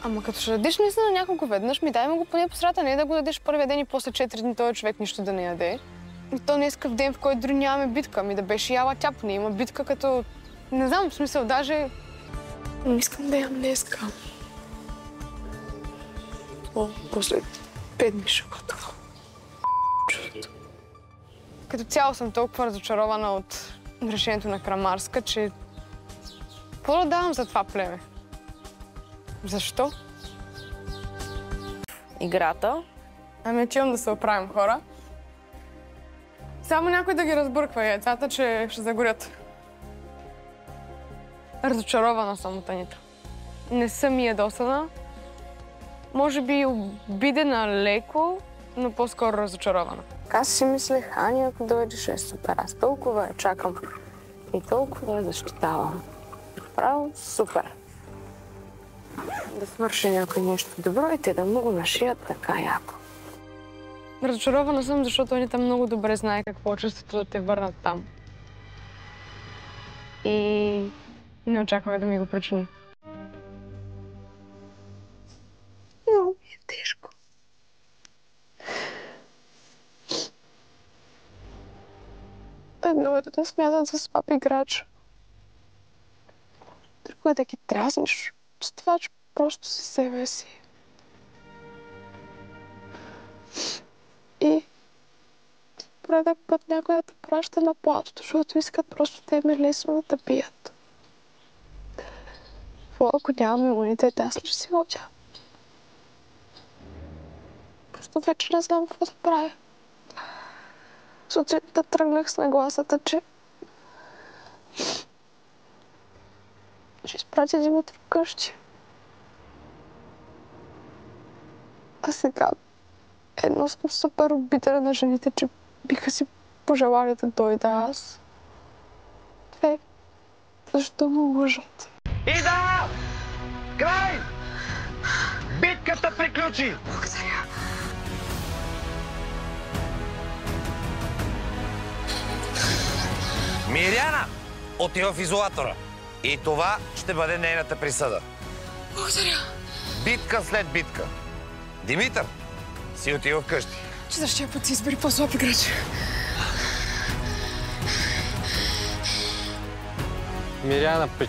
Ама като ще дадеш наистина няколко веднъж, ми дай му го поне по средата, не да го дадеш първия ден и после 4 дни този човек нищо да не яде. И то днеска в ден, в който дори нямаме битка, ми да беше яла тя, поне има битка като... Не знам, в смисъл, даже... Не искам да ям днеска. После 5 дни ще готова. Като цяло съм толкова разочарована от решението на Крамарска, че... Какво да давам за това племе? Защо? Играта. Ами отивам да се оправим, хора. Само някой да ги разбърква яйцата, че ще загорят. Разочарована съм от Анита. Не съм и ядосана. Може би обидена леко, но по-скоро разочарована. Аз си мислех, Ани, ако дойде, ще е супер. Аз толкова я чакам и толкова я защитавам. Право, супер. Да свърши някой нещо добро и те да му го нашият така яко. Разочарована съм, защото Анита много добре знае какво е чувството да те върнат там. И не очаквах да ми го причини. Много ми е тежко. Едно е да те смятат за слаб играч. Друго е да ги дразниш с това, че просто си себе си. И поредък път някой да те праща на платото, защото искат просто тебе лесно да те бият. Ако нямам имунитет, аз ще си мълча. Просто вече не знам какво да правя. Сутринта тръгнах с нагласата, че ще изпратя Димитър вкъщи. А сега едно съм супер обидена на жените, че биха си пожелали да дойда аз. Две, защо му лъжат? Ида! Край! Битката приключи! Благодаря. Миряна отива в изолатора. И това ще бъде нейната присъда. Благодаря. Битка след битка. Димитър си отива вкъщи. Следващия път си избери по-слаб играч. Миряна печели.